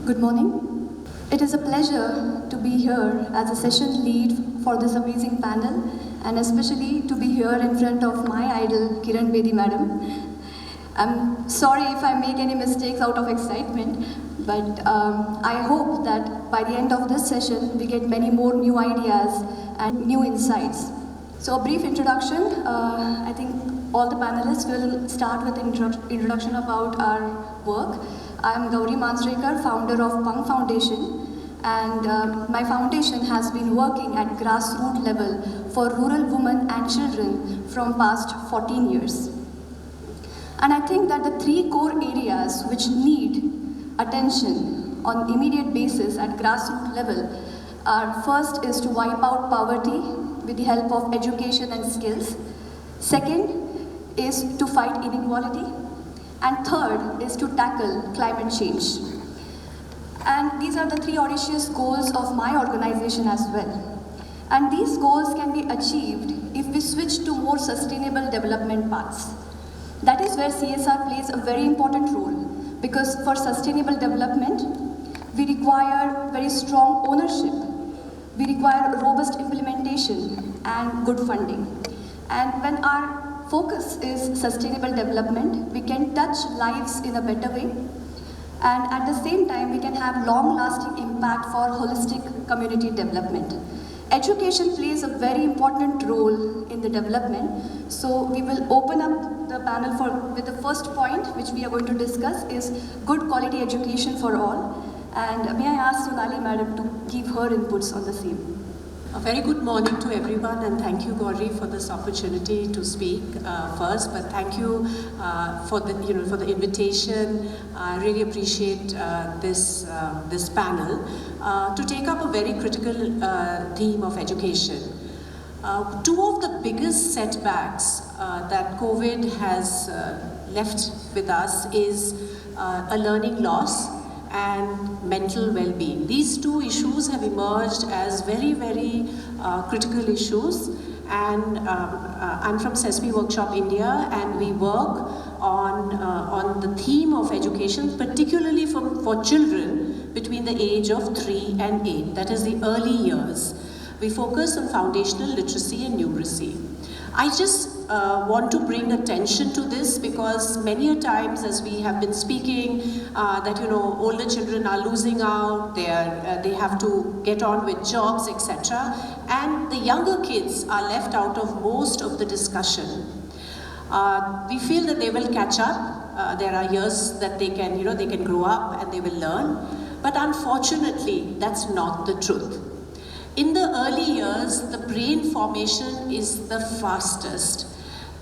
Good morning. It is a pleasure to be here as a session lead for this amazing panel, and especially to be here in front of my idol, Kiran Bedi madam. I'm sorry if I make any mistakes out of excitement, but I hope that by the end of this session, we get many more new ideas and new insights. So a brief introduction. I think all the panelists will start with introduction about our work. I am Gauri Mansrekar, founder of Punk Foundation, and my foundation has been working at grassroots level for rural women and children from past 14 years. And I think that the three core areas which need attention on immediate basis at grassroots level are: first is to wipe out poverty with the help of education and skills. Second is to fight inequality. And third is to tackle climate change. And these are the three audacious goals of my organization as well. And these goals can be achieved if we switch to more sustainable development paths. That is where CSR plays a very important role, because for sustainable development, we require very strong ownership. We require robust implementation and good funding. And when our focus is sustainable development, we can touch lives in a better way, and at the same time we can have long-lasting impact for holistic community development. Education plays a very important role in the development, so we will open up the panel with the first point which we are going to discuss is good quality education for all. And may I ask Sonali madam to give her inputs on the same. A very good morning to everyone, and thank you, Gauri, for this opportunity to speak first. But thank you for the invitation. I really appreciate this panel to take up a very critical theme of education. Two of the biggest setbacks that COVID has left with us is a learning loss and mental well-being. These two issues have emerged as very, very critical issues. And I'm from Sesame Workshop India, and we work on the theme of education, particularly for children between the age of 3 and 8, that is the early years. We focus on foundational literacy and numeracy. I just want to bring attention to this because many a times, as we have been speaking, that older children are losing out, they have to get on with jobs, etc. And the younger kids are left out of most of the discussion. We feel that they will catch up. There are years that they can grow up and they will learn. But unfortunately, that's not the truth. In the early years, the brain formation is the fastest.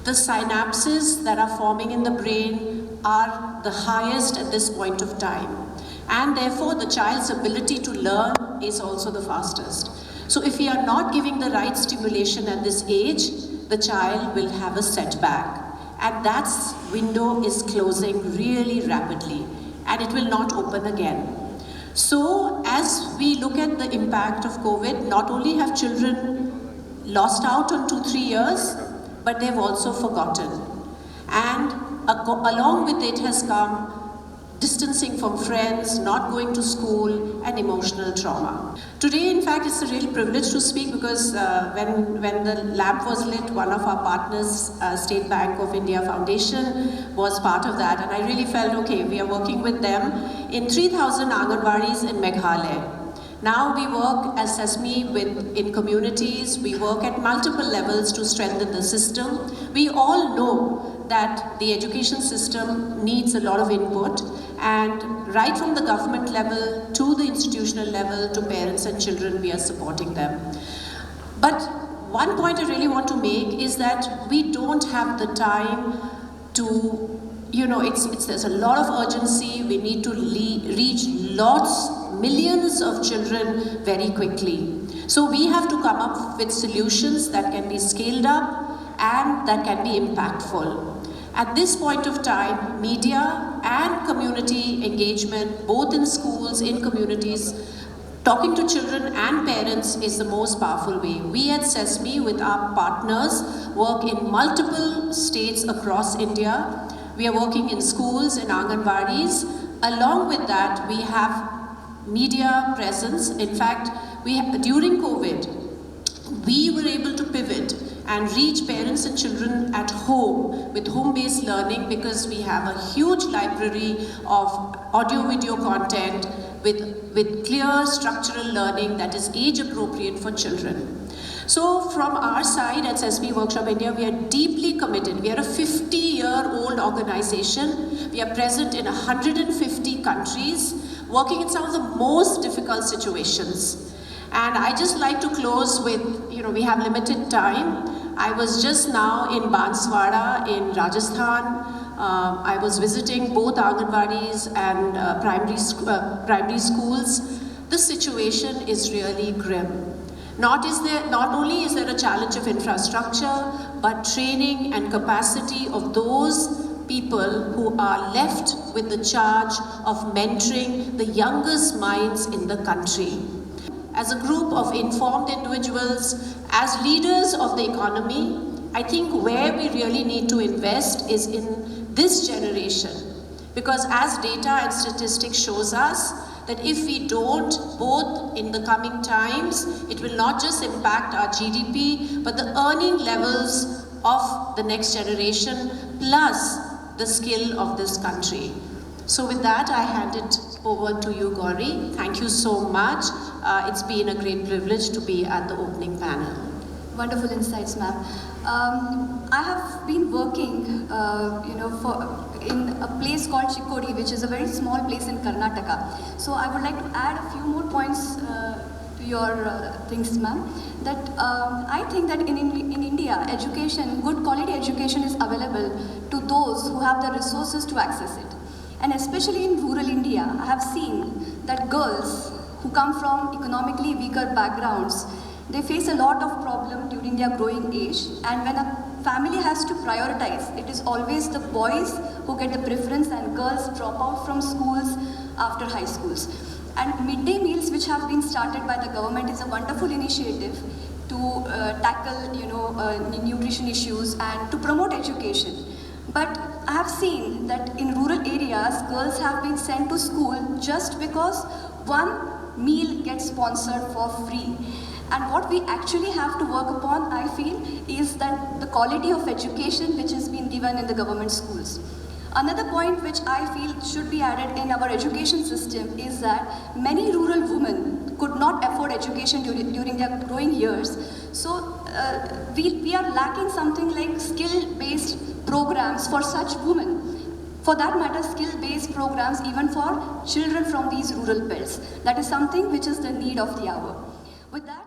The synapses that are forming in the brain are the highest at this point of time. And therefore, the child's ability to learn is also the fastest. So if we are not giving the right stimulation at this age, the child will have a setback. And that window is closing really rapidly, and it will not open again. So as we look at the impact of COVID, not only have children lost out on 2-3 years, but they've also forgotten. And along with it has come distancing from friends, not going to school, and emotional trauma. Today, in fact, it's a real privilege to speak because when the lamp was lit, one of our partners, State Bank of India Foundation, was part of that. And I really felt, okay, we are working with them in 3,000 Anganwadis in Meghalaya. Now we work as Sesame in communities, we work at multiple levels to strengthen the system. We all know that the education system needs a lot of input, and right from the government level to the institutional level to parents and children, we are supporting them. But one point I really want to make is that we don't have the time to, there's a lot of urgency. We need to reach millions of children very quickly. So we have to come up with solutions that can be scaled up and that can be impactful. At this point of time, media and community engagement, both in schools, in communities, talking to children and parents is the most powerful way. We at Sesame, with our partners, work in multiple states across India. We are working in schools, in Anganwadis. Along with that, we have media presence. In fact, during COVID, we were able to pivot and reach parents and children at home with home-based learning, because we have a huge library of audio-video content with clear structural learning that is age-appropriate for children. So from our side at SB Workshop India, we are deeply committed. We are a 50-year-old organization. We are present in 150 countries, working in some of the most difficult situations. And I just like to close with, we have limited time. I was just now in Banswara in Rajasthan. I was visiting both Anganwadis and primary schools. The situation is really grim. Not only is there a challenge of infrastructure, but training and capacity of those people who are left with the charge of mentoring the youngest minds in the country. As a group of informed individuals, as leaders of the economy, I think where we really need to invest is in this generation. Because as data and statistics shows us, that if we don't, both in the coming times, it will not just impact our GDP, but the earning levels of the next generation, plus the skill of this country. So with that, I hand it over to you, Gauri. Thank you so much. It's been a great privilege to be at the opening panel. Wonderful insights, ma'am. I have been working, in a place called Chikkodi, which is a very small place in Karnataka. So I would like to add a few more points to your things, ma'am. That I think that in India, education, good quality education is available to those who have the resources to access it. And especially in rural India, I have seen that girls who come from economically weaker backgrounds, they face a lot of problem during their growing age, and when a family has to prioritize, it is always the boys who get the preference and girls drop out from schools after high schools. And midday meals, which have been started by the government, is a wonderful initiative to tackle nutrition issues and to promote education. But I have seen that in rural areas, girls have been sent to school just because one meal gets sponsored for free. And what we actually have to work upon, I feel, is that the quality of education which is being given in the government schools. Another point which I feel should be added in our education system is that many rural women could not afford education during their growing years. So we are lacking something like skill-based programs for such women. For that matter, skill-based programs even for children from these rural belts. That is something which is the need of the hour. With that,